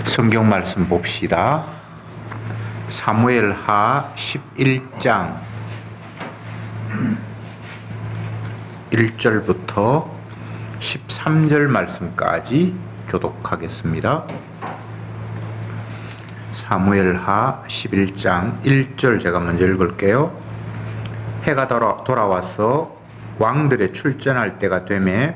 성경 말씀 봅시다. 사무엘하 11장 1절부터 13절 말씀까지 교독하겠습니다. 사무엘하 11장 1절 제가 먼저 읽을게요. 해가 돌아와서 왕들의 출전할 때가 되매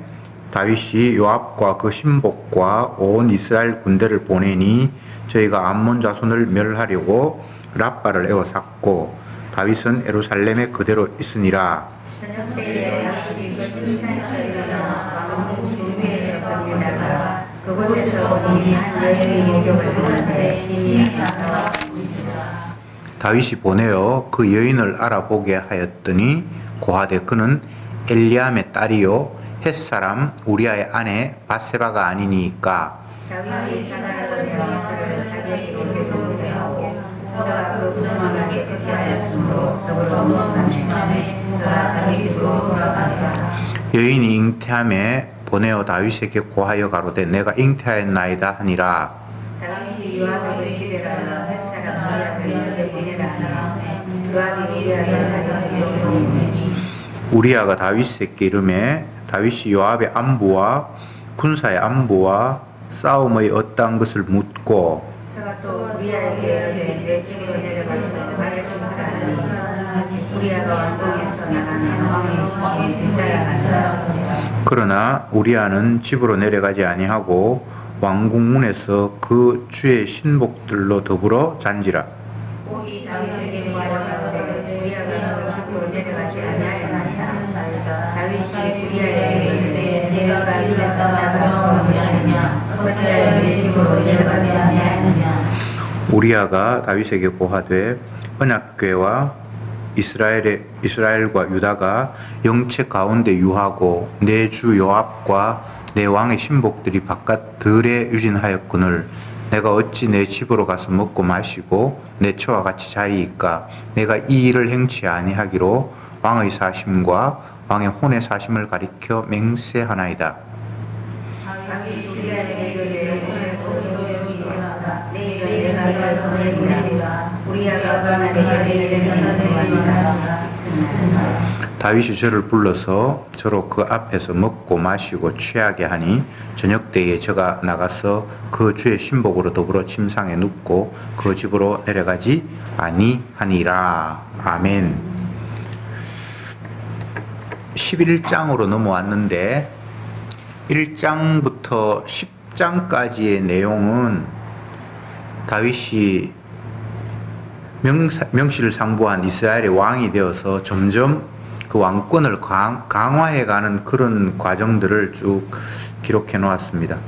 다윗이 요압과 그 신복과 온 이스라엘 군대를 보내니 저희가 암몬 자손을 멸하려고 랍바를 에워쌌고 다윗은 예루살렘에 그대로 있으니라. 저녁 때에 다윗이 그 침상에서 일어나 왕궁 중위에서 거닐다가 그곳에서 본인이 한 여인의 목욕을 보는데 신이 나타나 다윗이 보내어 그 여인을 알아보게 하였더니 고하되 그는 엘리암의 딸이요 햇사람 우리아의 아내 바세바가 아니니까. 다윗이 사나를 보내어 저를 자기에게 목욕을 하고 저가 그 부정함을 깨끗게 하였으므로 더불어 음침함에 저가 자기 집으로 돌아가니라. 여인이 잉태함에 보내어 다윗에게 고하여 가로되 내가 잉태하였나이다 하니라. 다윗이 요압에게 기별하여 햇사람 우리아를 이르게 보내라 하니 요압이 우리아를 다윗에게 보내니 우리아가 다윗에게 이르매 다윗이 요압의 안부와 군사의 안부와 싸움의 어떠한 것을 묻고 저가 또 우리아에게 이르되 내 주님이 내려가서 만약 실수하니 우리아가 왕궁에서 나가면 왕의 신이 듣다야 하니라. 그러나 우리아는 집으로 내려가지 아니하고 왕궁 문에서 그 주의 신복들로 더불어 잔지라. 이 다윗에게 말하여 가로되 우리아가 그 집으로 내려가지 아니하였나이다. 다윗이 우리아에게 이르되 내가 이랬다가 나가는 것이 아니냐 어찌하여 내 집으로 내려가지 아니하였느냐. 우리아가 다윗에게 고하되 언약궤와 이스라엘과 유다가 영체 가운데 유하고 내 주 요압과 내 왕의 신복들이 바깥 들에 유진하였거늘 내가 어찌 내 집으로 가서 먹고 마시고 내 처와 같이 자리이까. 내가 이 일을 행치 아니하기로 왕의 사심과 왕의 혼의 사심을 가리켜 맹세하나이다. 다윗이 우리아에게 이르되 오늘 또 여기 있으라 내일은 내가 너를 보내리라. 우리아가 나에게 예루살렘에서 내려가니라. 다윗이 저를 불러서 저로 그 앞에서 먹고 마시고 취하게 하니 저녁 때에 저가 나가서 그 주의 신복으로 더불어 침상에 눕고 그 집으로 내려가지 아니하니라. 아멘. 11장으로 넘어왔는데 1장부터 10장까지의 내용은 다윗이 명실을 상부한 이스라엘의 왕이 되어서 점점 그 왕권을 강화해가는 그런 과정들을 쭉 기록해 놓았습니다.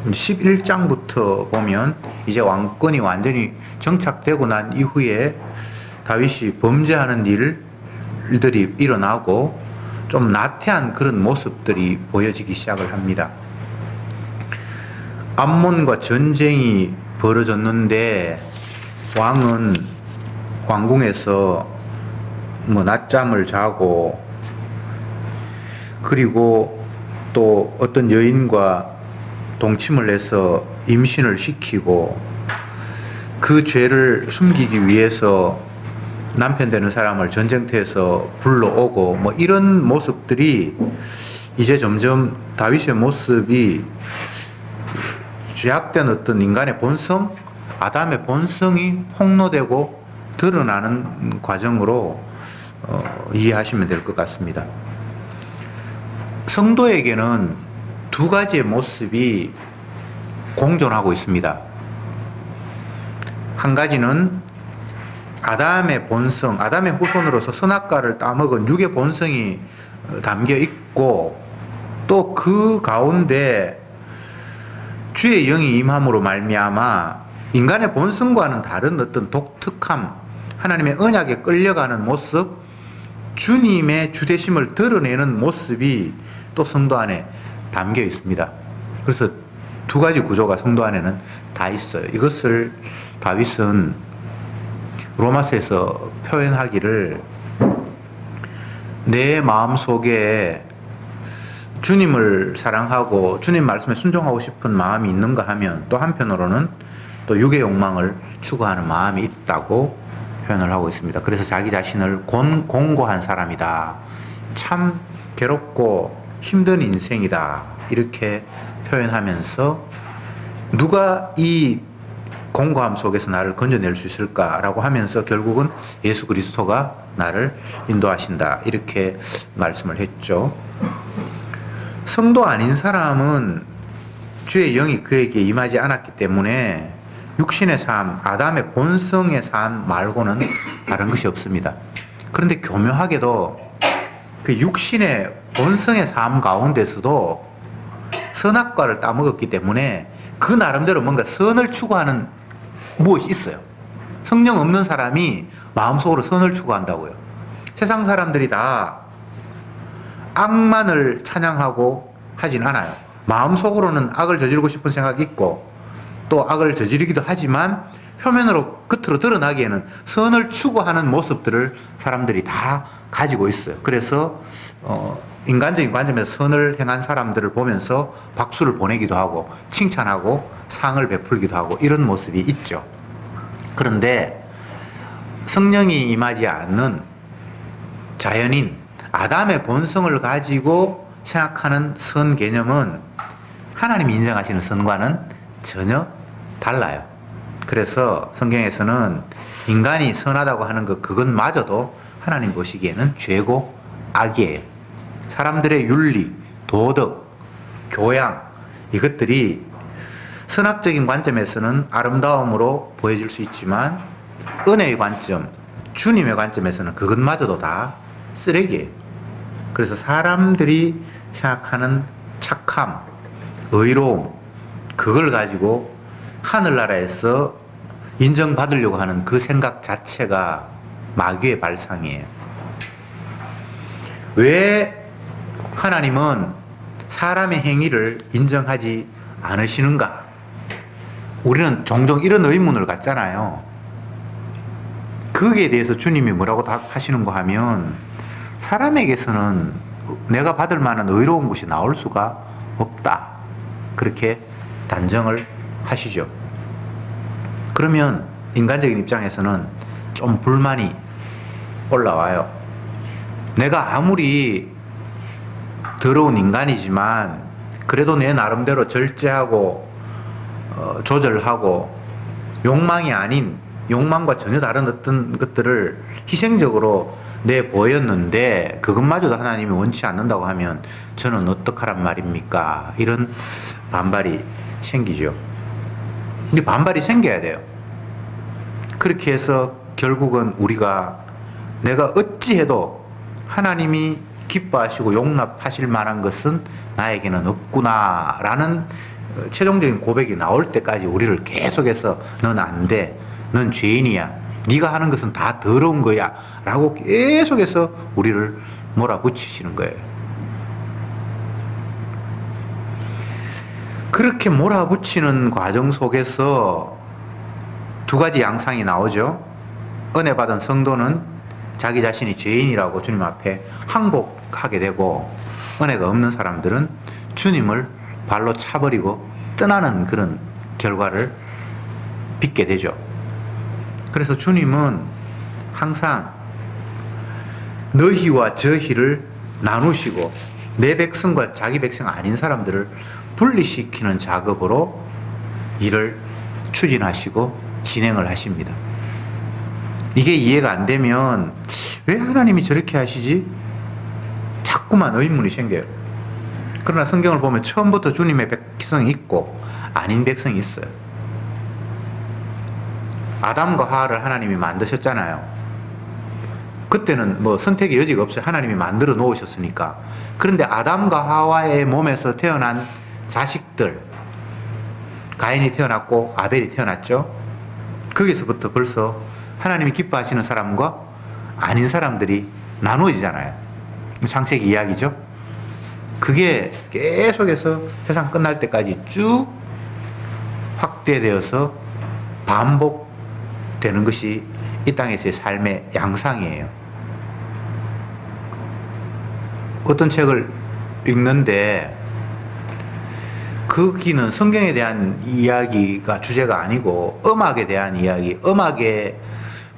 11장부터 보면 이제 왕권이 완전히 정착되고 난 이후에 다윗이 범죄하는 일들이 일어나고 좀 나태한 그런 모습들이 보여지기 시작을 합니다. 암몬과 전쟁이 벌어졌는데 왕은 왕궁에서 낮잠을 자고 그리고 또 어떤 여인과 동침을 해서 임신을 시키고 그 죄를 숨기기 위해서 남편 되는 사람을 전쟁터에서 불러오고 뭐 이런 모습들이 이제 점점 다윗의 모습이 죄악된 어떤 인간의 본성, 아담의 본성이 폭로되고 드러나는 과정으로 이해하시면 될 것 같습니다. 성도에게는 두 가지의 모습이 공존하고 있습니다. 한 가지는 아담의 본성, 아담의 후손으로서 선악과를 따먹은 육의 본성이 담겨 있고 또 그 가운데 주의 영이 임함으로 말미암아 인간의 본성과는 다른 어떤 독특함, 하나님의 언약에 끌려가는 모습, 주님의 주되심을 드러내는 모습이 또 성도 안에 담겨 있습니다. 그래서 두 가지 구조가 성도 안에는 다 있어요. 이것을 다윗은 로마서에서 표현하기를 내 마음속에 주님을 사랑하고 주님 말씀에 순종하고 싶은 마음이 있는가 하면 또 한편으로는 또 육의 욕망을 추구하는 마음이 있다고 표현을 하고 있습니다. 그래서 자기 자신을 공고한 사람이다. 참 괴롭고 힘든 인생이다. 이렇게 표현하면서 누가 이 공고함 속에서 나를 건져낼 수 있을까라고 하면서 결국은 예수 그리스도가 나를 인도하신다. 이렇게 말씀을 했죠. 성도 아닌 사람은 주의 영이 그에게 임하지 않았기 때문에 육신의 삶, 아담의 본성의 삶 말고는 다른 것이 없습니다. 그런데 교묘하게도 그 육신의 본성의 삶 가운데서도 선악과를 따먹었기 때문에 그 나름대로 뭔가 선을 추구하는 무엇이 있어요. 성령 없는 사람이 마음속으로 선을 추구한다고요. 세상 사람들이 다 악만을 찬양하고 하진 않아요. 마음속으로는 악을 저지르고 싶은 생각이 있고 또 악을 저지르기도 하지만 표면으로 겉으로 드러나기에는 선을 추구하는 모습들을 사람들이 다 가지고 있어요. 그래서 인간적인 관점에서 선을 행한 사람들을 보면서 박수를 보내기도 하고 칭찬하고 상을 베풀기도 하고 이런 모습이 있죠. 그런데 성령이 임하지 않는 자연인 아담의 본성을 가지고 생각하는 선 개념은 하나님이 인정하시는 선과는 전혀 달라요. 그래서 성경에서는 인간이 선하다고 하는 그것마저도 하나님 보시기에는 죄고 악이에요. 사람들의 윤리, 도덕, 교양 이것들이 선악적인 관점에서는 아름다움으로 보여질 수 있지만 은혜의 관점, 주님의 관점에서는 그것마저도 다 쓰레기예요. 그래서 사람들이 생각하는 착함, 의로움 그걸 가지고 하늘나라에서 인정받으려고 하는 그 생각 자체가 마귀의 발상이에요. 왜 하나님은 사람의 행위를 인정하지 않으시는가? 우리는 종종 이런 의문을 갖잖아요. 거기에 대해서 주님이 뭐라고 답하시는가 하면 사람에게서는 내가 받을 만한 의로운 것이 나올 수가 없다. 그렇게 단정을 하시죠. 그러면 인간적인 입장에서는 좀 불만이 올라와요. 내가 아무리 더러운 인간이지만 그래도 내 나름대로 절제하고 조절하고 욕망이 아닌 욕망과 전혀 다른 어떤 것들을 희생적으로 내보였는데 그것마저도 하나님이 원치 않는다고 하면 저는 어떡하란 말입니까? 이런 반발이 생기죠. 근데 반발이 생겨야 돼요. 그렇게 해서 결국은 우리가 내가 어찌해도 하나님이 기뻐하시고 용납하실 만한 것은 나에게는 없구나라는 최종적인 고백이 나올 때까지 우리를 계속해서 넌 안 돼, 넌 죄인이야, 네가 하는 것은 다 더러운 거야 라고 계속해서 우리를 몰아붙이시는 거예요. 그렇게 몰아붙이는 과정 속에서 두 가지 양상이 나오죠. 은혜 받은 성도는 자기 자신이 죄인이라고 주님 앞에 항복하게 되고, 은혜가 없는 사람들은 주님을 발로 차버리고 떠나는 그런 결과를 빚게 되죠. 그래서 주님은 항상 너희와 저희를 나누시고 내 백성과 자기 백성 아닌 사람들을 분리시키는 작업으로 일을 추진하시고 진행을 하십니다. 이게 이해가 안 되면 왜 하나님이 저렇게 하시지? 자꾸만 의문이 생겨요. 그러나 성경을 보면 처음부터 주님의 백성이 있고 아닌 백성이 있어요. 아담과 하와를 하나님이 만드셨잖아요. 그때는 뭐 선택의 여지가 없어요. 하나님이 만들어 놓으셨으니까. 그런데 아담과 하와의 몸에서 태어난 자식들, 가인이 태어났고 아벨이 태어났죠. 거기서부터 벌써 하나님이 기뻐하시는 사람과 아닌 사람들이 나누어지잖아요. 창세기 이야기죠. 그게 계속해서 세상 끝날 때까지 쭉 확대되어서 반복되는 것이 이 땅에서의 삶의 양상이에요. 어떤 책을 읽는데 거기는 성경에 대한 이야기가 주제가 아니고 음악에 대한 이야기, 음악의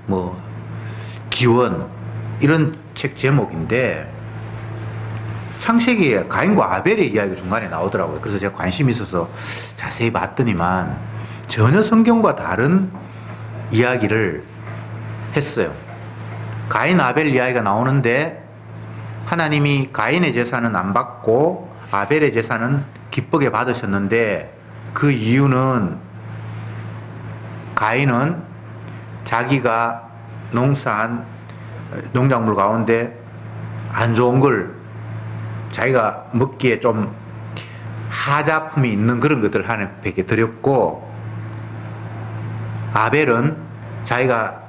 뭐 기원 이런 책 제목인데 창세기에 가인과 아벨의 이야기가 중간에 나오더라고요. 그래서 제가 관심이 있어서 자세히 봤더니만 전혀 성경과 다른 이야기를 했어요. 가인 아벨 이야기가 나오는데 하나님이 가인의 제사는 안 받고 아벨의 제사는 기쁘게 받으셨는데 그 이유는 가인은 자기가 농사한 농작물 가운데 안 좋은 걸 자기가 먹기에 좀 하자품이 있는 그런 것들을 하나님께 드렸고 아벨은 자기가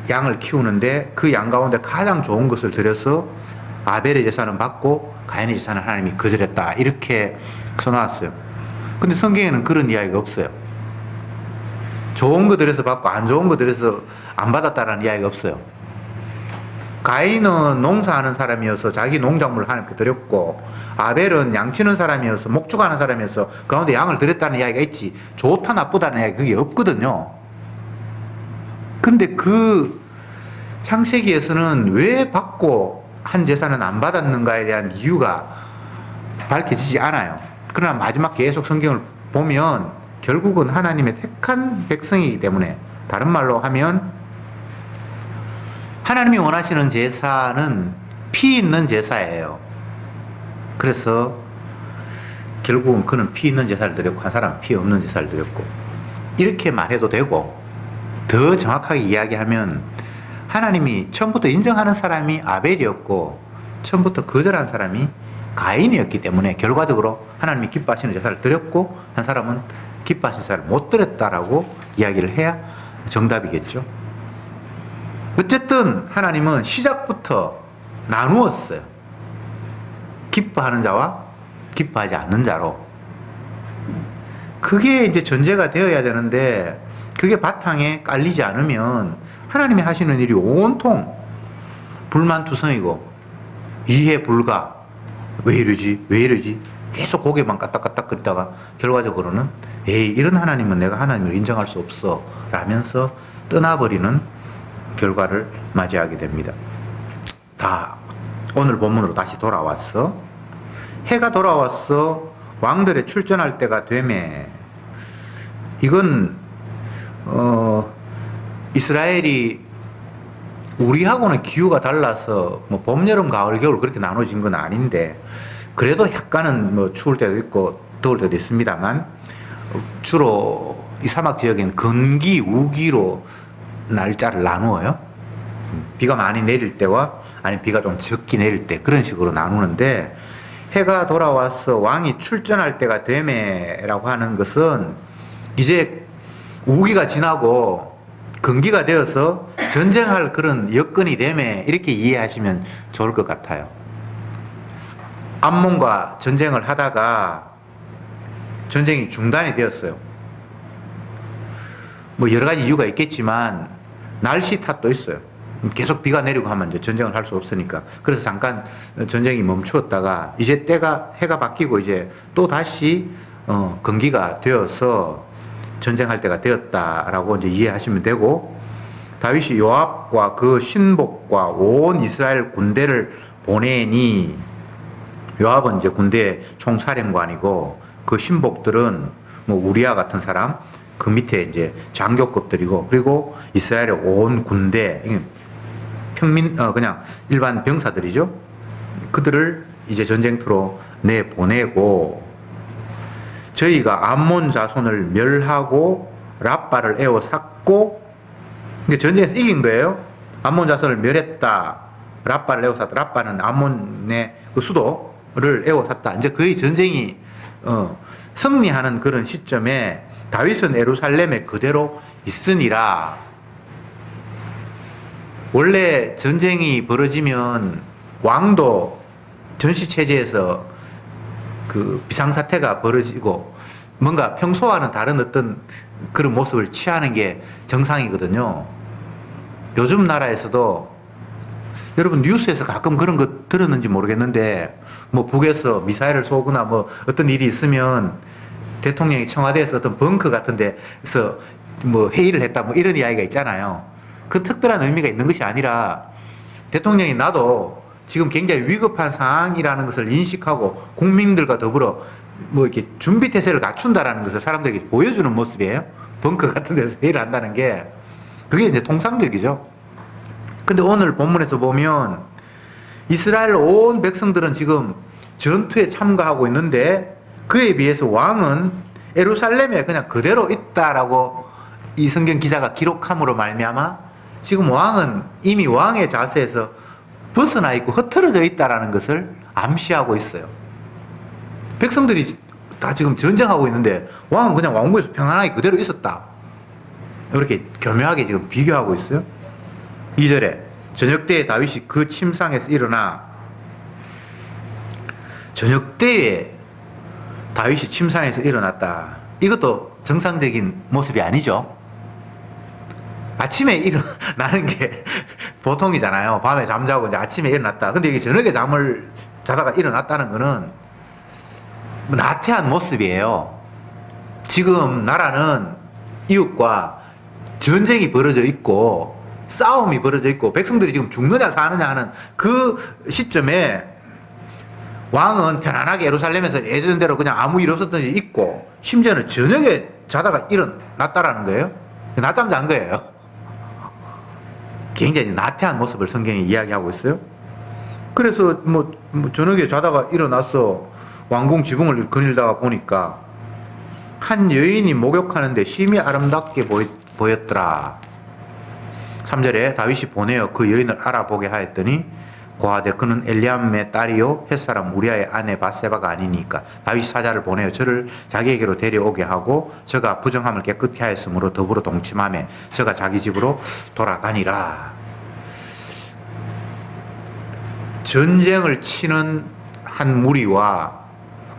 양을 키우는데 그 양 가운데 가장 좋은 것을 드려서 아벨의 제사는 받고 가인의 제사는 하나님이 거절했다 이렇게 써놨어요. 근데 성경에는 그런 이야기가 없어요. 좋은 거 드려서 받고 안 좋은 거 드려서 안 받았다라는 이야기가 없어요. 가인은 농사하는 사람이어서 자기 농작물을 하나님께 드렸고 아벨은 양치는 사람이어서 목축하는 사람이어서 그 가운데 양을 드렸다는 이야기가 있지 좋다 나쁘다는 이야기 그게 없거든요. 근데 그 창세기에서는 왜 받고 한 제사는 안 받았는가에 대한 이유가 밝혀지지 않아요. 그러나 마지막 계속 성경을 보면 결국은 하나님의 택한 백성이기 때문에 다른 말로 하면 하나님이 원하시는 제사는 피 있는 제사예요. 그래서 결국은 그는 피 있는 제사를 드렸고 한 사람은 피 없는 제사를 드렸고 이렇게 말해도 되고 더 정확하게 이야기하면 하나님이 처음부터 인정하는 사람이 아벨이었고 처음부터 거절한 사람이 가인이었기 때문에 결과적으로 하나님이 기뻐하시는 제사를 드렸고 한 사람은 기뻐하시는 제사를 못 드렸다라고 이야기를 해야 정답이겠죠. 어쨌든 하나님은 시작부터 나누었어요. 기뻐하는 자와 기뻐하지 않는 자로. 그게 이제 전제가 되어야 되는데 그게 바탕에 깔리지 않으면 하나님이 하시는 일이 온통 불만투성이고 이해 불가. 왜 이러지? 왜 이러지? 계속 고개만 까딱까딱거리다가 결과적으로는 에이 이런 하나님은 내가 하나님을 인정할 수 없어 라면서 떠나버리는 결과를 맞이하게 됩니다. 다 오늘 본문으로 다시 돌아왔어. 해가 돌아왔어 왕들의 출전할 때가 되매. 이건 이스라엘이 우리하고는 기후가 달라서 뭐 봄, 여름, 가을, 겨울 그렇게 나눠진 건 아닌데 그래도 약간은 뭐 추울 때도 있고 더울 때도 있습니다만 주로 이 사막 지역에는 건기, 우기로 날짜를 나누어요. 비가 많이 내릴 때와 아니면 비가 좀 적게 내릴 때 그런 식으로 나누는데 해가 돌아와서 왕이 출전할 때가 되매라고 하는 것은 이제 우기가 지나고 건기가 되어서 전쟁할 그런 여건이 되매 이렇게 이해하시면 좋을 것 같아요. 암몬과 전쟁을 하다가 전쟁이 중단이 되었어요. 뭐 여러 가지 이유가 있겠지만 날씨 탓도 있어요. 계속 비가 내리고 하면 이제 전쟁을 할 수 없으니까. 그래서 잠깐 전쟁이 멈추었다가 이제 때가 해가 바뀌고 이제 또 다시 건기가 되어서 전쟁할 때가 되었다라고 이제 이해하시면 되고 다윗이 요압과 그 신복과 온 이스라엘 군대를 보내니 요압은 이제 군대 총사령관이고 그 신복들은 뭐 우리아 같은 사람 그 밑에 이제 장교급들이고 그리고 이스라엘의 온 군대 평민 그냥 일반 병사들이죠. 그들을 이제 전쟁터로 내보내고 저희가 암몬 자손을 멸하고 랍바를 에워쌌고 그러니까 전쟁에서 이긴 거예요. 암몬 자손을 멸했다. 랍바를 에워쌌다. 랍바는 암몬의 그 수도를 에워쌌다. 이제 거의 전쟁이 승리하는 그런 시점에 다윗은 예루살렘에 그대로 있으니라. 원래 전쟁이 벌어지면 왕도 전시체제에서 그 비상사태가 벌어지고 뭔가 평소와는 다른 어떤 그런 모습을 취하는 게 정상이거든요. 요즘 나라에서도 여러분 뉴스에서 가끔 그런 거 들었는지 모르겠는데 뭐 북에서 미사일을 쏘거나 뭐 어떤 일이 있으면 대통령이 청와대에서 어떤 벙커 같은 데서 뭐 회의를 했다 뭐 이런 이야기가 있잖아요. 그 특별한 의미가 있는 것이 아니라 대통령이 나도 지금 굉장히 위급한 상황이라는 것을 인식하고 국민들과 더불어 뭐 이렇게 준비 태세를 갖춘다라는 것을 사람들에게 보여주는 모습이에요. 벙커 같은 데서 회의를 한다는 게 그게 이제 통상적이죠. 근데 오늘 본문에서 보면 이스라엘 온 백성들은 지금 전투에 참가하고 있는데 그에 비해서 왕은 예루살렘에 그냥 그대로 있다라고 이 성경 기자가 기록함으로 말미암아 지금 왕은 이미 왕의 자세에서 벗어나 있고 흐트러져 있다라는 것을 암시하고 있어요. 백성들이 다 지금 전쟁하고 있는데 왕은 그냥 왕궁에서 평안하게 그대로 있었다. 이렇게 교묘하게 지금 비교하고 있어요. 2절에 저녁 때에 다윗이 그 침상에서 일어나 저녁 때에 다윗이 침상에서 일어났다. 이것도 정상적인 모습이 아니죠. 아침에 일어나는 게 보통이잖아요. 밤에 잠자고 이제 아침에 일어났다. 근데 이게 저녁에 잠을 자다가 일어났다는 거는 나태한 모습이에요. 지금 나라는 이웃과 전쟁이 벌어져 있고 싸움이 벌어져 있고 백성들이 지금 죽느냐 사느냐 하는 그 시점에 왕은 편안하게 예루살렘에서 예전대로 그냥 아무 일 없었던지 있고 심지어는 저녁에 자다가 일어났다라는 거예요. 낮잠 잔 거예요. 굉장히 나태한 모습을 성경이 이야기하고 있어요. 그래서 뭐 저녁에 자다가 일어나서 왕궁 지붕을 거닐다가 보니까 한 여인이 목욕하는데 심히 아름답게 보였더라. 3절에 다윗이 보내어 그 여인을 알아보게 하였더니 고하되 그는 엘리암의 딸이요 햇사람 우리아의 아내 바세바가 아니니까 다윗이 사자를 보내어 저를 자기에게로 데려오게 하고 저가 부정함을 깨끗히 하였으므로 더불어 동침하며 저가 자기 집으로 돌아가니라. 전쟁을 치는 한 무리와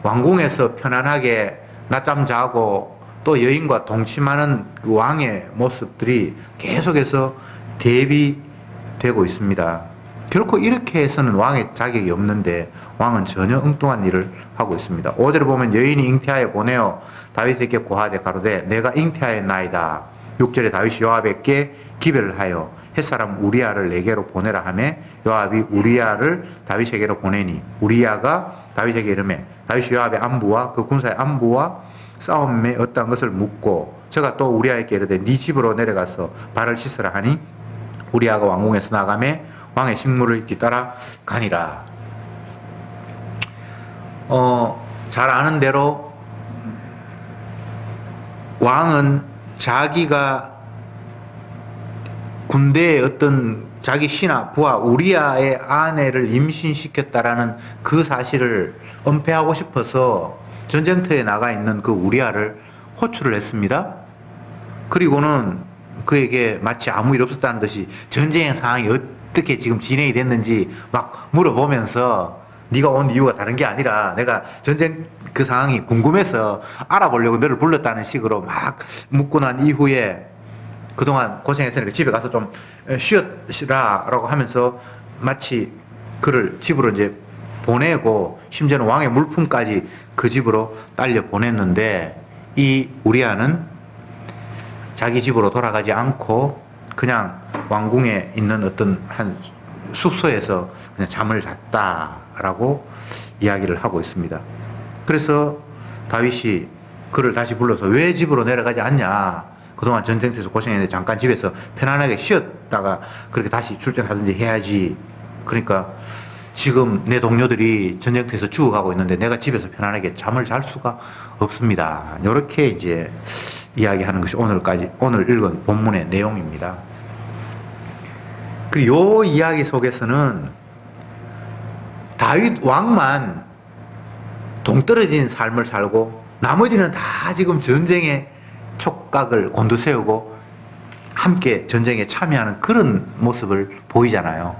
왕궁에서 편안하게 낮잠 자고 또 여인과 동침하는 그 왕의 모습들이 계속해서 대비되고 있습니다. 결코 이렇게 해서는 왕의 자격이 없는데 왕은 전혀 엉뚱한 일을 하고 있습니다. 5절에 보면 여인이 잉태하여 보내어 다윗에게 고하되 가로되 내가 잉태하였나이다. 6절에 다윗이 요압에게 기별을 하여 햇사람 우리아를 내게로 보내라 하며 요압이 우리아를 다윗에게로 보내니 우리아가 다윗에게 이르매 다윗이 요압의 안부와 그 군사의 안부와 싸움에 어떠한 것을 묻고 저가 또 우리아에게 이르되 네 집으로 내려가서 발을 씻으라 하니 우리아가 왕궁에서 나가매 왕의 식물을 뒤따라 가니라. 잘 아는 대로 왕은 자기가 군대의 어떤 자기 신하 부하 우리아의 아내를 임신시켰다라는 그 사실을 은폐하고 싶어서 전쟁터에 나가 있는 그 우리아를 호출을 했습니다. 그리고는 그에게 마치 아무 일 없었다는 듯이 전쟁의 상황이 어떻게 지금 진행이 됐는지 막 물어보면서 네가 온 이유가 다른 게 아니라 내가 전쟁 그 상황이 궁금해서 알아보려고 너를 불렀다는 식으로 막 묻고 난 이후에 그동안 고생했으니까 집에 가서 좀 쉬어라라고 하면서 마치 그를 집으로 이제 보내고 심지어는 왕의 물품까지 그 집으로 딸려 보냈는데 이 우리아는 자기 집으로 돌아가지 않고 그냥 왕궁에 있는 어떤 한 숙소에서 그냥 잠을 잤다라고 이야기를 하고 있습니다. 그래서 다윗이 그를 다시 불러서 왜 집으로 내려가지 않냐? 그동안 전쟁터에서 고생했는데 잠깐 집에서 편안하게 쉬었다가 그렇게 다시 출전하든지 해야지. 그러니까 지금 내 동료들이 전쟁터에서 죽어가고 있는데 내가 집에서 편안하게 잠을 잘 수가 없습니다. 이렇게 이제 이야기하는 것이 오늘 읽은 본문의 내용입니다. 그리고 이 이야기 속에서는 다윗 왕만 동떨어진 삶을 살고 나머지는 다 지금 전쟁의 촉각을 곤두세우고 함께 전쟁에 참여하는 그런 모습을 보이잖아요.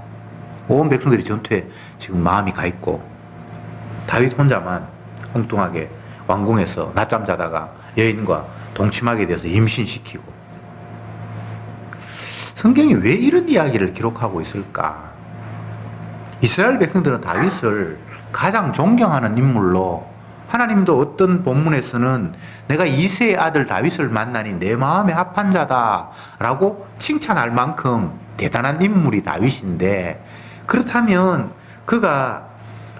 온 백성들이 전투에 지금 마음이 가 있고 다윗 혼자만 엉뚱하게 왕궁에서 낮잠 자다가 여인과 동침하게 돼서 임신시키고 성경이 왜 이런 이야기를 기록하고 있을까? 이스라엘 백성들은 다윗을 가장 존경하는 인물로 하나님도 어떤 본문에서는 내가 이새의 아들 다윗을 만나니 내 마음에 합한 자다라고 칭찬할 만큼 대단한 인물이 다윗인데, 그렇다면 그가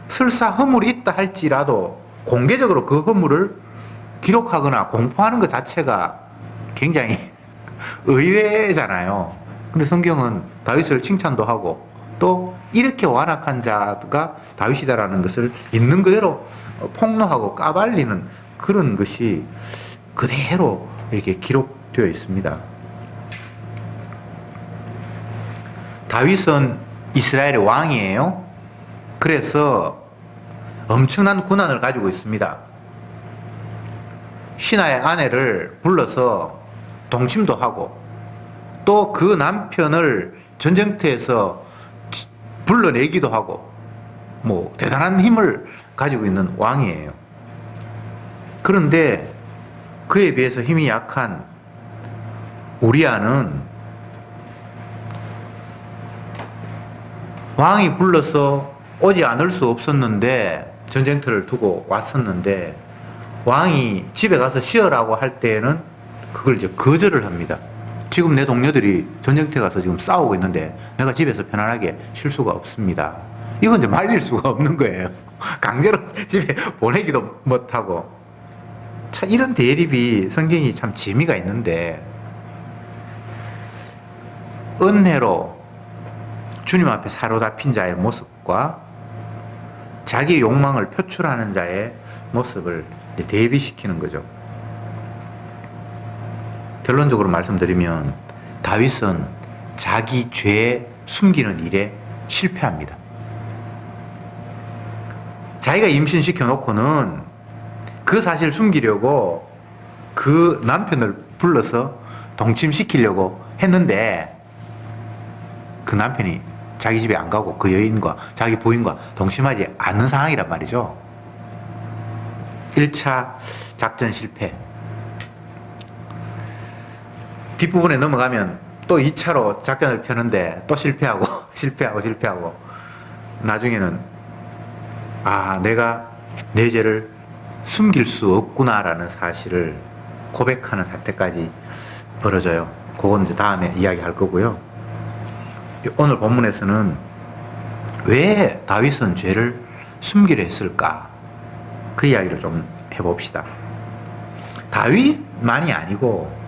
설사 허물이 있다 할지라도 공개적으로 그 허물을 기록하거나 공포하는 것 자체가 굉장히 의외잖아요. 근데 성경은 다윗을 칭찬도 하고 또 이렇게 완악한 자가 다윗이다라는 것을 있는 그대로 폭로하고 까발리는 그런 것이 그대로 이렇게 기록되어 있습니다. 다윗은 이스라엘의 왕이에요. 그래서 엄청난 군한을 가지고 있습니다. 신하의 아내를 불러서 동침도 하고 또 그 남편을 전쟁터에서 불러내기도 하고 뭐 대단한 힘을 가지고 있는 왕이에요. 그런데 그에 비해서 힘이 약한 우리아는 왕이 불러서 오지 않을 수 없었는데, 전쟁터를 두고 왔었는데 왕이 집에 가서 쉬어라고 할 때에는 그걸 이제 거절을 합니다. 지금 내 동료들이 전쟁터에 가서 지금 싸우고 있는데 내가 집에서 편안하게 쉴 수가 없습니다. 이건 이제 말릴 수가 없는 거예요. 강제로 집에 보내기도 못하고. 참 이런 대립이 성경이 참 재미가 있는데, 은혜로 주님 앞에 사로잡힌 자의 모습과 자기 욕망을 표출하는 자의 모습을 대비시키는 거죠. 결론적으로 말씀드리면 다윗은 자기 죄 숨기는 일에 실패합니다. 자기가 임신시켜 놓고는 그 사실을 숨기려고 그 남편을 불러서 동침시키려고 했는데 그 남편이 자기 집에 안 가고 그 여인과 자기 부인과 동침하지 않는 상황이란 말이죠. 1차 작전 실패. 뒷부분에 넘어가면 또 2차로 작전을 펴는데 또 실패하고 실패하고 나중에는 내가 내 죄를 숨길 수 없구나라는 사실을 고백하는 사태까지 벌어져요. 그건 이제 다음에 이야기할 거고요. 오늘 본문에서는 왜 다윗은 죄를 숨기려 했을까? 그 이야기를 좀 해봅시다. 다윗만이 아니고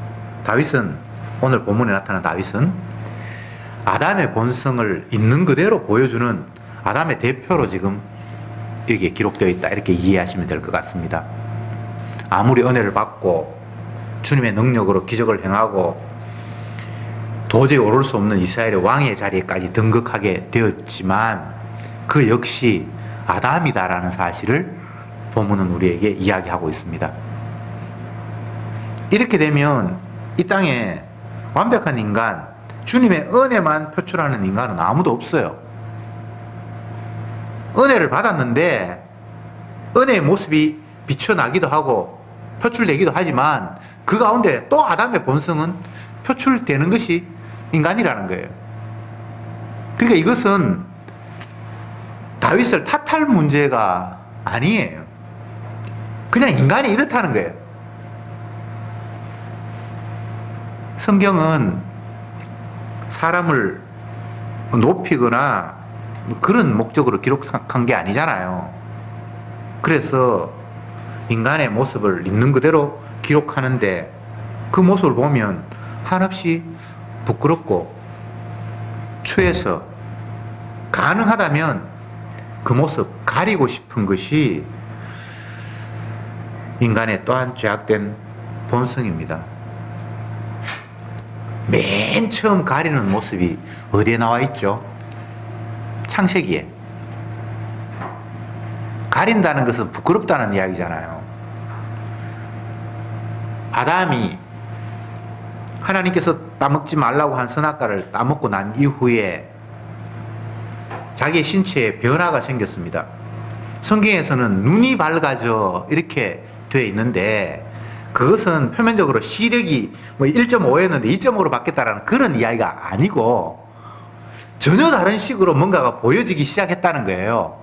오늘 본문에 나타난 다윗은 아담의 본성을 있는 그대로 보여주는 아담의 대표로 지금 여기에 기록되어 있다, 이렇게 이해하시면 될 것 같습니다. 아무리 은혜를 받고 주님의 능력으로 기적을 행하고 도저히 오를 수 없는 이스라엘의 왕의 자리에까지 등극하게 되었지만 그 역시 아담이다라는 사실을 본문은 우리에게 이야기하고 있습니다. 이렇게 되면 이 땅에 완벽한 인간, 주님의 은혜만 표출하는 인간은 아무도 없어요. 은혜를 받았는데 은혜의 모습이 비춰나기도 하고 표출되기도 하지만 그 가운데 또 아담의 본성은 표출되는 것이 인간이라는 거예요. 그러니까 이것은 다윗을 탓할 문제가 아니에요. 그냥 인간이 이렇다는 거예요. 성경은 사람을 높이거나 그런 목적으로 기록한 게 아니잖아요. 그래서 인간의 모습을 있는 그대로 기록하는데 그 모습을 보면 한없이 부끄럽고 추해서 가능하다면 그 모습 가리고 싶은 것이 인간의 또한 죄악된 본성입니다. 맨 처음 가리는 모습이 어디에 나와 있죠? 창세기에. 가린다는 것은 부끄럽다는 이야기잖아요. 아담이 하나님께서 따먹지 말라고 한 선악과를 따먹고 난 이후에 자기의 신체에 변화가 생겼습니다. 성경에서는 눈이 밝아져 이렇게 되어 있는데 그것은 표면적으로 시력이 1.5였는데 2.5로 바뀌었다는 그런 이야기가 아니고 전혀 다른 식으로 뭔가가 보여지기 시작했다는 거예요.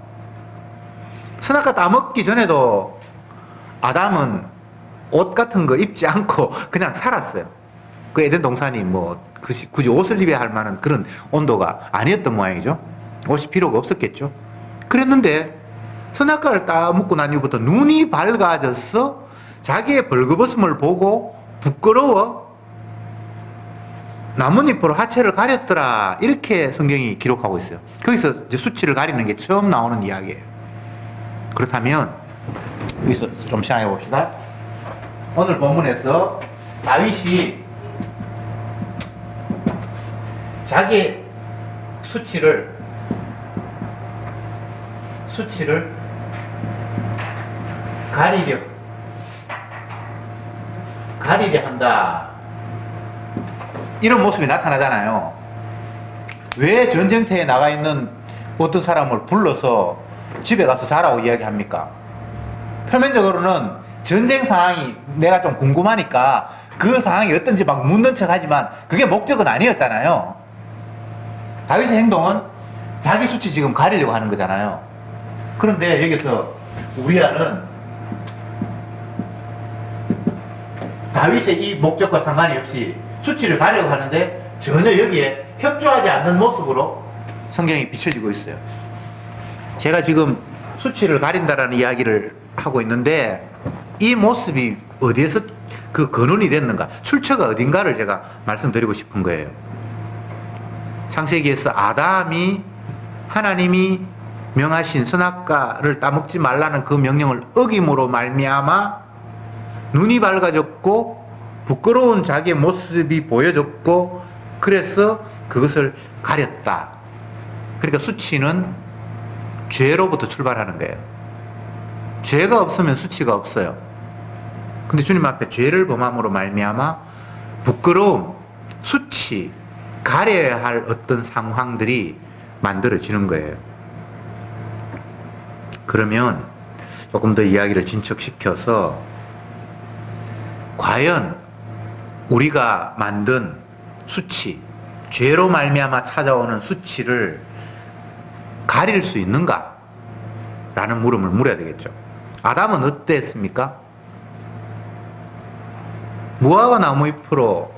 선악과 따먹기 전에도 아담은 옷 같은 거 입지 않고 그냥 살았어요. 그 에덴 동산이 뭐 굳이 옷을 입어야 할 만한 그런 온도가 아니었던 모양이죠. 옷이 필요가 없었겠죠. 그랬는데 선악과를 따먹고 난 이후부터 눈이 밝아져서 자기의 벌거벗음을 보고 부끄러워 나뭇잎으로 하체를 가렸더라, 이렇게 성경이 기록하고 있어요. 거기서 이제 수치를 가리는 게 처음 나오는 이야기예요. 그렇다면 여기서 좀 시작해 봅시다. 오늘 본문에서 다윗이 자기 수치를 가리려 한다, 이런 모습이 나타나잖아요. 왜 전쟁터에 나가 있는 어떤 사람을 불러서 집에 가서 자라고 이야기합니까? 표면적으로는 전쟁 상황이 내가 좀 궁금하니까 그 상황이 어떤지 막 묻는 척 하지만 그게 목적은 아니었잖아요. 다윗의 행동은 자기 수치 지금 가리려고 하는 거잖아요. 그런데 여기서 우리아는 다윗의 이 목적과 상관이 없이 수치를 가려고 하는데 전혀 여기에 협조하지 않는 모습으로 성경이 비춰지고 있어요. 제가 지금 수치를 가린다라는 이야기를 하고 있는데 이 모습이 어디에서 그 근원이 됐는가, 출처가 어딘가를 제가 말씀드리고 싶은 거예요. 창세기에서 아담이 하나님이 명하신 선악과를 따먹지 말라는 그 명령을 어김으로 말미암아 눈이 밝아졌고 부끄러운 자기의 모습이 보여졌고, 그래서 그것을 가렸다. 그러니까 수치는 죄로부터 출발하는 거예요. 죄가 없으면 수치가 없어요. 근데 주님 앞에 죄를 범함으로 말미암아 부끄러움, 수치, 가려야 할 어떤 상황들이 만들어지는 거예요. 그러면 조금 더 이야기를 진척시켜서 과연 우리가 만든 수치, 죄로 말미암아 찾아오는 수치를 가릴 수 있는가? 라는 물음을 물어야 되겠죠. 아담은 어땠습니까? 무화과 나무 잎으로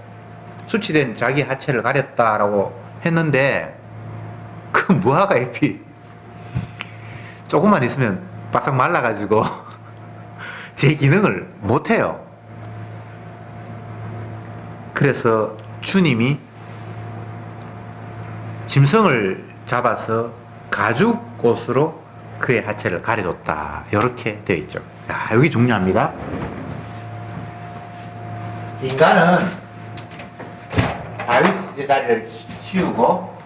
수치된 자기 하체를 가렸다라고 했는데 그 무화과 잎이 조금만 있으면 바싹 말라가지고 제 기능을 못해요. 그래서 주님이 짐승을 잡아서 가죽옷으로 그의 하체를 가려줬다, 이렇게 되어 있죠. 야, 여기 중요합니다. 인간은 다윗의 자리를 치우고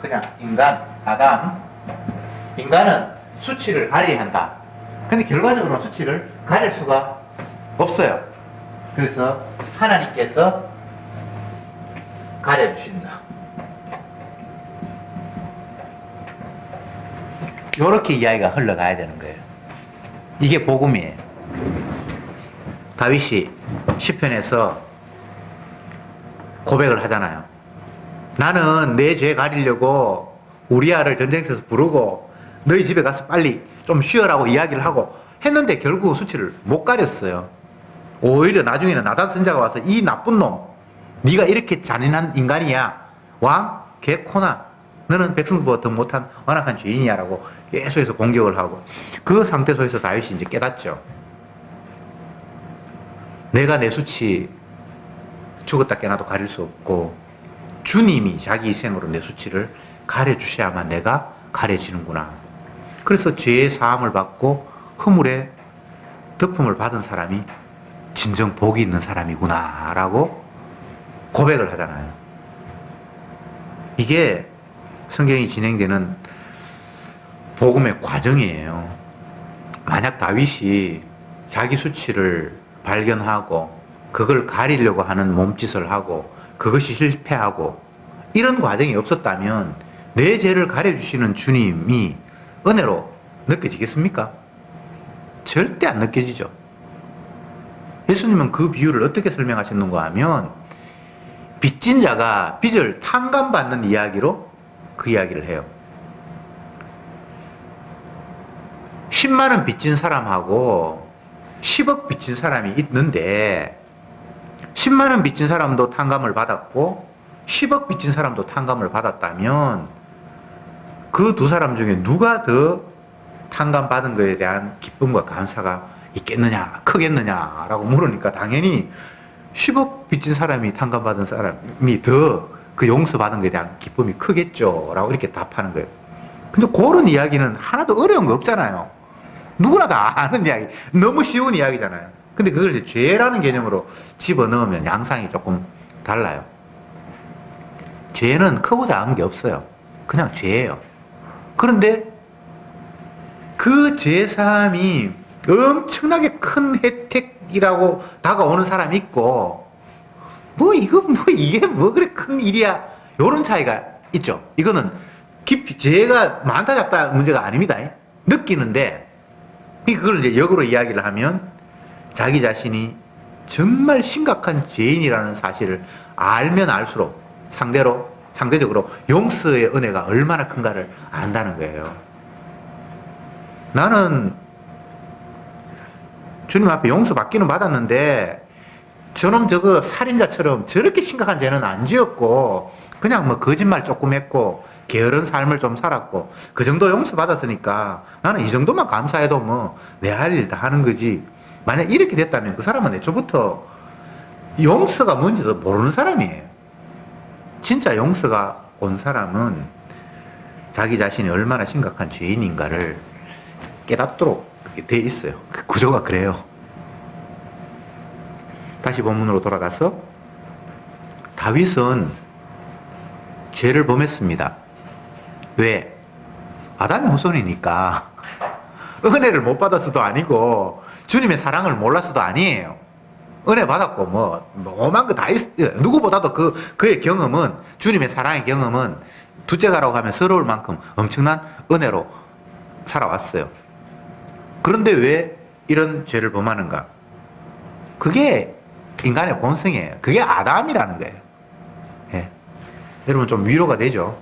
그냥 아담, 인간은 수치를 가려야 한다. 근데 결과적으로는 수치를 가릴 수가 없어요. 그래서 하나님께서 가려주신다. 이렇게 이야기가 흘러가야 되는 거예요. 이게 복음이에요. 다윗이 시편에서 고백을 하잖아요. 나는 내 죄 가리려고 우리아를 전쟁터에서 부르고 너희 집에 가서 빨리 좀 쉬어라고 이야기를 하고 했는데 결국 수치를 못 가렸어요. 오히려 나중에는 나단 선자가 와서 이 나쁜 놈, 네가 이렇게 잔인한 인간이야, 왕 개코나 너는 백성보다 더 못한 완악한 죄인이야 라고 계속해서 공격을 하고, 그 상태 속에서 다윗이 이제 깨닫죠. 내가 내 수치 죽었다 깨나도 가릴 수 없고 주님이 자기 희생으로 내 수치를 가려주셔야만 내가 가려지는구나. 그래서 죄의 사함을 받고 허물의 덮음을 받은 사람이 진정 복이 있는 사람이구나 라고 고백을 하잖아요. 이게 성경이 진행되는 복음의 과정이에요. 만약 다윗이 자기 수치를 발견하고 그걸 가리려고 하는 몸짓을 하고 그것이 실패하고 이런 과정이 없었다면 내 죄를 가려주시는 주님이 은혜로 느껴지겠습니까? 절대 안 느껴지죠. 예수님은 그 비유를 어떻게 설명하셨는가 하면 빚진 자가 빚을 탕감받는 이야기로 그 이야기를 해요. 10만 원 빚진 사람하고 10억 빚진 사람이 있는데 10만 원 빚진 사람도 탕감을 받았고 10억 빚진 사람도 탕감을 받았다면 그 두 사람 중에 누가 더 탕감 받은 것에 대한 기쁨과 감사가 있겠느냐, 크겠느냐라고 물으니까 당연히 10억 빚진 사람이 탕감 받은 사람이 더 그 용서받은 것에 대한 기쁨이 크겠죠 라고 이렇게 답하는 거예요. 근데 그런 이야기는 하나도 어려운 거 없잖아요. 누구나 다 아는 이야기, 너무 쉬운 이야기잖아요. 근데 그걸 이제 죄라는 개념으로 집어넣으면 양상이 조금 달라요. 죄는 크고 작은 게 없어요. 그냥 죄예요. 그런데 그 죄사함이 엄청나게 큰 혜택이라고 다가오는 사람이 있고, 이게 뭐 그래 큰 일이야, 요런 차이가 있죠. 이거는 깊이 죄가 많다 작다 문제가 아닙니다. 느끼는데 그걸 이제 역으로 이야기를 하면 자기 자신이 정말 심각한 죄인이라는 사실을 알면 알수록 상대적으로 용서의 은혜가 얼마나 큰가를 안다는 거예요. 나는 주님 앞에 용서받기는 받았는데 저놈 저거 살인자처럼 저렇게 심각한 죄는 안 지었고 그냥 뭐 거짓말 조금 했고 게으른 삶을 좀 살았고 그 정도 용서받았으니까 나는 이 정도만 감사해도 뭐 내 할 일 다 하는 거지. 만약 이렇게 됐다면 그 사람은 애초부터 용서가 뭔지도 모르는 사람이에요. 진짜 용서가 온 사람은 자기 자신이 얼마나 심각한 죄인인가를 깨닫도록 돼 있어요. 그 구조가 그래요. 다시 본문으로 돌아가서 다윗은 죄를 범했습니다. 왜? 아담의 후손이니까 은혜를 못 받았어도 아니고 주님의 사랑을 몰랐어도 아니에요. 은혜 받았고 뭐 오만 거 다 누구보다도 그의 경험은, 주님의 사랑의 경험은 둘째 가라고 하면 서러울 만큼 엄청난 은혜로 살아왔어요. 그런데 왜 이런 죄를 범하는가? 그게 인간의 본성이에요. 그게 아담이라는 거예요. 예. 여러분 좀 위로가 되죠?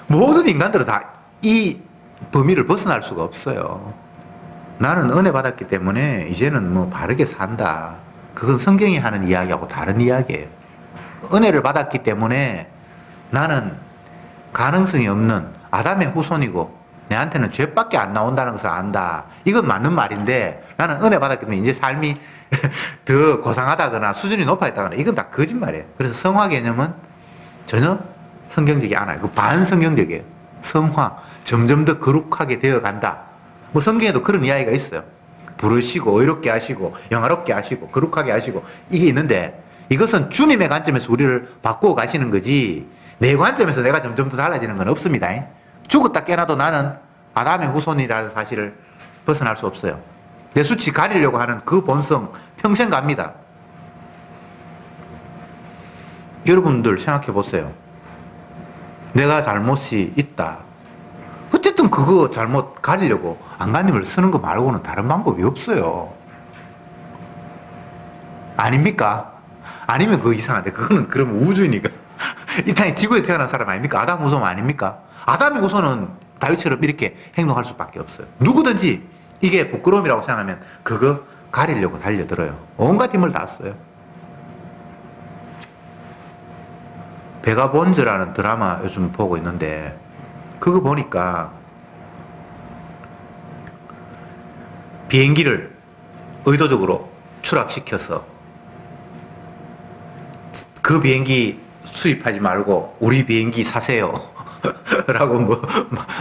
모든 인간들은 다 이 범위를 벗어날 수가 없어요. 나는 은혜 받았기 때문에 이제는 뭐 바르게 산다. 그건 성경이 하는 이야기하고 다른 이야기예요. 은혜를 받았기 때문에 나는 가능성이 없는 아담의 후손이고 내한테는 죄밖에 안 나온다는 것을 안다. 이건 맞는 말인데 나는 은혜 받았기 때문에 이제 삶이 더 고상하다거나 수준이 높아졌다거나 이건 다 거짓말이에요. 그래서 성화 개념은 전혀 성경적이 않아요. 그 반성경적이에요. 성화, 점점 더 거룩하게 되어간다. 뭐 성경에도 그런 이야기가 있어요. 부르시고 의롭게 하시고 영화롭게 하시고 거룩하게 하시고 이게 있는데 이것은 주님의 관점에서 우리를 바꾸어 가시는 거지 내 관점에서 내가 점점 더 달라지는 건 없습니다. 죽었다 깨나도 나는 아담의 후손이라는 사실을 벗어날 수 없어요. 내 수치 가리려고 하는 그 본성 평생 갑니다. 여러분들 생각해 보세요. 내가 잘못이 있다. 어쨌든 그거 잘못 가리려고 안간힘을 쓰는 거 말고는 다른 방법이 없어요. 아닙니까? 아니면 그거 이상한데 그거는 그러면 우주니까 이 땅에 지구에 태어난 사람 아닙니까? 아담 후손 아닙니까? 아담의 후손은 다윗처럼 이렇게 행동할 수밖에 없어요. 누구든지 이게 부끄러움이라고 생각하면 그거 가리려고 달려들어요. 온갖 힘을 다 써요. 베가본즈라는 드라마 요즘 보고 있는데 그거 보니까 비행기를 의도적으로 추락시켜서 그 비행기 수입하지 말고 우리 비행기 사세요 라고 뭐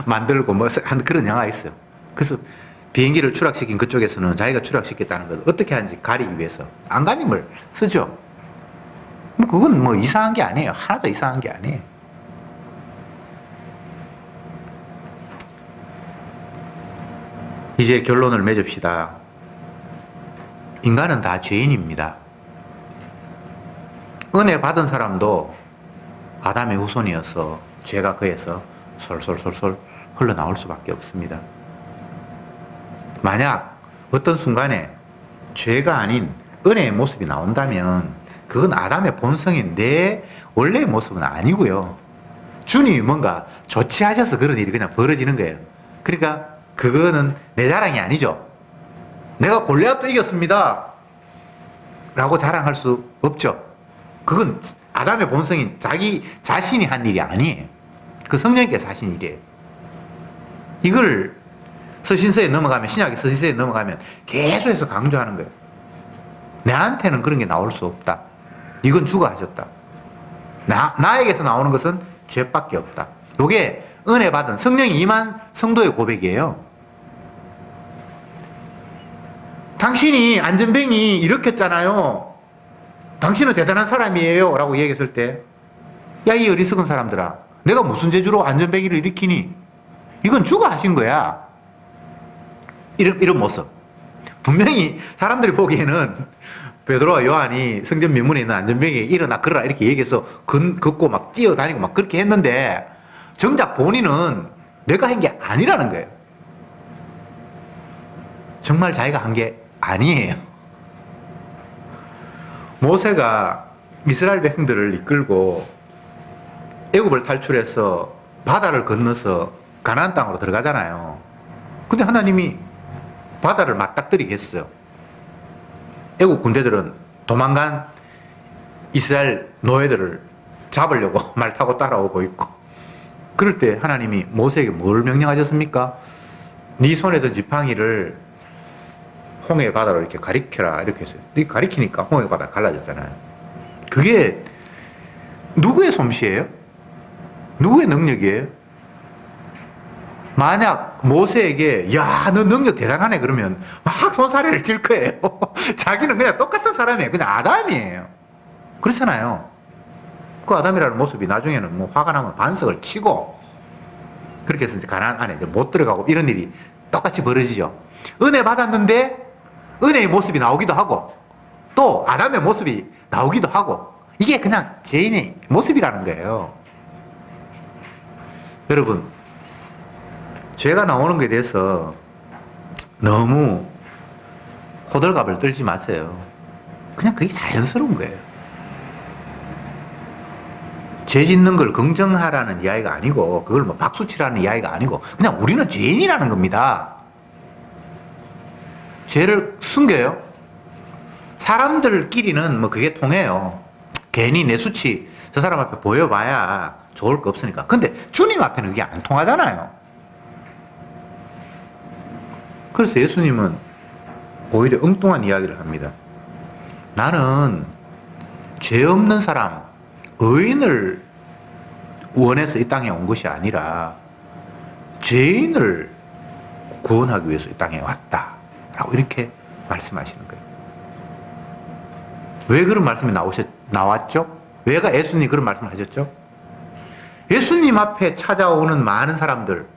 만들고 뭐 한 그런 영화가 있어요. 그래서 비행기를 추락시킨 그쪽에서는 자기가 추락시켰다는 걸 어떻게 하는지 가리기 위해서 안간힘을 쓰죠. 뭐 그건 뭐 이상한 게 아니에요. 하나도 이상한 게 아니에요. 이제 결론을 맺읍시다. 인간은 다 죄인입니다. 은혜 받은 사람도 아담의 후손이어서 죄가 그에서 솔솔솔솔 흘러나올 수밖에 없습니다. 만약 어떤 순간에 죄가 아닌 은혜의 모습이 나온다면 그건 아담의 본성인 내 원래의 모습은 아니고요. 주님이 뭔가 조치하셔서 그런 일이 그냥 벌어지는 거예요. 그러니까 그거는 내 자랑이 아니죠. 내가 골리앗도 이겼습니다 라고 자랑할 수 없죠. 그건 아담의 본성인 자기 자신이 한 일이 아니에요. 그 성령께서 하신 일이에요. 이걸 서신서에 넘어가면, 신약의 서신서에 넘어가면 계속해서 강조하는 거예요. 내한테는 그런 게 나올 수 없다. 이건 주가 하셨다. 나에게서 나오는 것은 죄밖에 없다. 이게 은혜 받은 성령이 임한 성도의 고백이에요. 당신이 안전뱅이 일으켰잖아요. 당신은 대단한 사람이에요 라고 얘기했을 때, 야, 이 어리석은 사람들아, 내가 무슨 재주로 안전뱅이를 일으키니? 이건 주가 하신 거야. 이런 모습. 분명히 사람들이 보기에는 베드로와 요한이 성전 민문에 있는 안전뱅이에 일어나 걸어라 이렇게 얘기해서 걷고 막 뛰어다니고 막 그렇게 했는데, 정작 본인은 내가 한 게 아니라는 거예요. 정말 자기가 한 게 아니에요. 모세가 이스라엘 백성들을 이끌고 애굽을 탈출해서 바다를 건너서 가나안 땅으로 들어가잖아요. 근데 하나님이 바다를 맞닥뜨리게 했어요. 애국 군대들은 도망간 이스라엘 노예들을 잡으려고 말 타고 따라오고 있고, 그럴 때 하나님이 모세에게 뭘 명령하셨습니까? 네 손에 든 지팡이를 홍해 바다로 이렇게 가리켜라 이렇게 했어요. 이렇게 가리키니까 홍해 바다 갈라졌잖아요. 그게 누구의 솜씨예요? 누구의 능력이에요? 만약 모세에게 야, 너 능력 대단하네 그러면 막 손사래를 칠 거예요. 자기는 그냥 똑같은 사람이에요. 그냥 아담이에요. 그렇잖아요. 그 아담이라는 모습이 나중에는 뭐 화가 나면 반석을 치고 그렇게 해서 이제 가나안 안에 이제 못 들어가고 이런 일이 똑같이 벌어지죠. 은혜 받았는데 은혜의 모습이 나오기도 하고 또 아담의 모습이 나오기도 하고, 이게 그냥 죄인의 모습이라는 거예요. 여러분, 죄가 나오는 것에 대해서 너무 호들갑을 떨지 마세요. 그냥 그게 자연스러운 거예요. 죄 짓는 걸 긍정하라는 이야기가 아니고, 그걸 뭐 박수치라는 이야기가 아니고, 그냥 우리는 죄인이라는 겁니다. 죄를 숨겨요. 사람들끼리는 뭐 그게 통해요. 괜히 내 수치 저 사람 앞에 보여봐야 좋을 거 없으니까. 근데 주님 앞에는 그게 안 통하잖아요. 그래서 예수님은 오히려 엉뚱한 이야기를 합니다. 나는 죄 없는 사람, 의인을 원해서 이 땅에 온 것이 아니라 죄인을 구원하기 위해서 이 땅에 왔다 라고 이렇게 말씀하시는 거예요. 왜 그런 말씀이 나왔죠? 왜가 예수님이 그런 말씀을 하셨죠? 예수님 앞에 찾아오는 많은 사람들,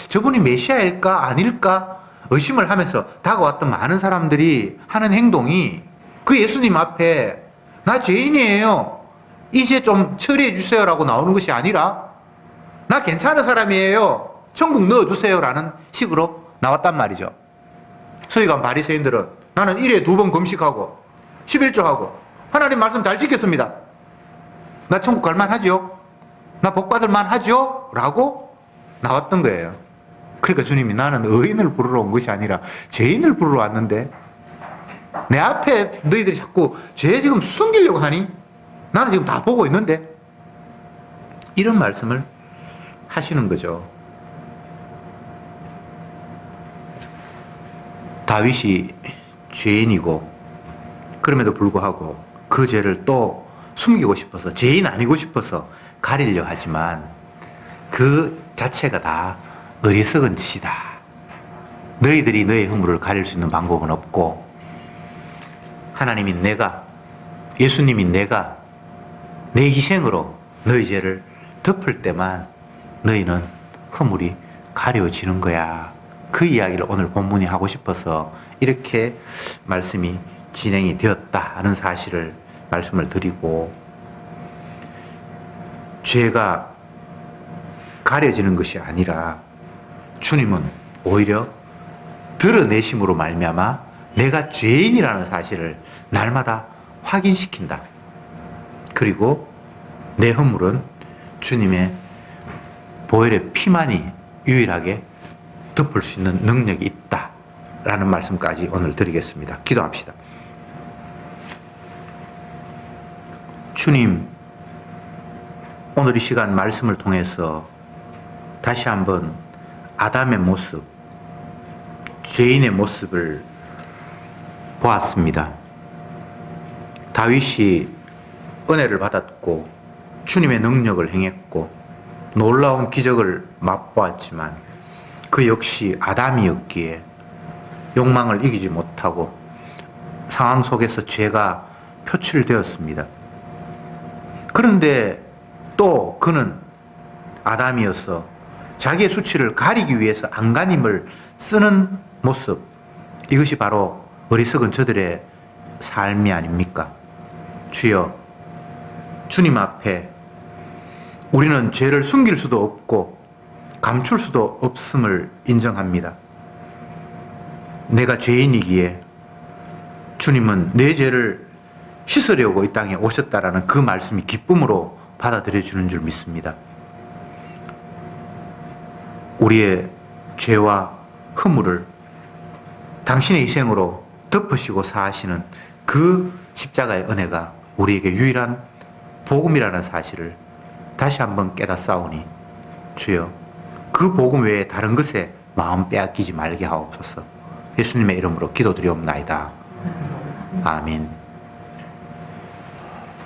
저분이 메시아일까 아닐까 의심을 하면서 다가왔던 많은 사람들이 하는 행동이 그 예수님 앞에 나 죄인이에요, 이제 좀 처리해 주세요라고 나오는 것이 아니라 나 괜찮은 사람이에요, 천국 넣어주세요 라는 식으로 나왔단 말이죠. 서기관 바리새인들은 나는 1회 2번 금식하고 11조하고 하나님 말씀 잘 지켰습니다, 나 천국 갈만하죠, 나 복받을 만하죠 라고 나왔던 거예요. 그러니까 주님이 나는 의인을 부르러 온 것이 아니라 죄인을 부르러 왔는데 내 앞에 너희들이 자꾸 죄 지금 숨기려고 하니? 나는 지금 다 보고 있는데, 이런 말씀을 하시는 거죠. 다윗이 죄인이고 그럼에도 불구하고 그 죄를 또 숨기고 싶어서, 죄인 아니고 싶어서 가리려 하지만 그 자체가 다 어리석은 짓이다. 너희들이 너의 허물을 가릴 수 있는 방법은 없고, 하나님이 내가, 예수님이 내가 내 희생으로 너희 죄를 덮을 때만 너희는 허물이 가려지는 거야. 그 이야기를 오늘 본문이 하고 싶어서 이렇게 말씀이 진행이 되었다 하는 사실을 말씀을 드리고, 죄가 가려지는 것이 아니라 주님은 오히려 드러내심으로 말미암아 내가 죄인이라는 사실을 날마다 확인시킨다. 그리고 내 허물은 주님의 보혈의 피만이 유일하게 덮을 수 있는 능력이 있다라는 말씀까지 오늘 드리겠습니다. 기도합시다. 주님, 오늘 이 시간 말씀을 통해서 다시 한번 아담의 모습, 죄인의 모습을 보았습니다. 다윗이 은혜를 받았고 주님의 능력을 행했고 놀라운 기적을 맛보았지만 그 역시 아담이었기에 욕망을 이기지 못하고 상황 속에서 죄가 표출되었습니다. 그런데 또 그는 아담이어서 자기의 수치를 가리기 위해서 안간힘을 쓰는 모습, 이것이 바로 어리석은 저들의 삶이 아닙니까? 주여, 주님 앞에 우리는 죄를 숨길 수도 없고 감출 수도 없음을 인정합니다. 내가 죄인이기에 주님은 내 죄를 씻으려고 이 땅에 오셨다라는 그 말씀이 기쁨으로 받아들여 주는 줄 믿습니다. 우리의 죄와 허물을 당신의 희생으로 덮으시고 사하시는 그 십자가의 은혜가 우리에게 유일한 복음이라는 사실을 다시 한번 깨닫사오니 주여, 그 복음 외에 다른 것에 마음 빼앗기지 말게 하옵소서. 예수님의 이름으로 기도드리옵나이다. 아멘.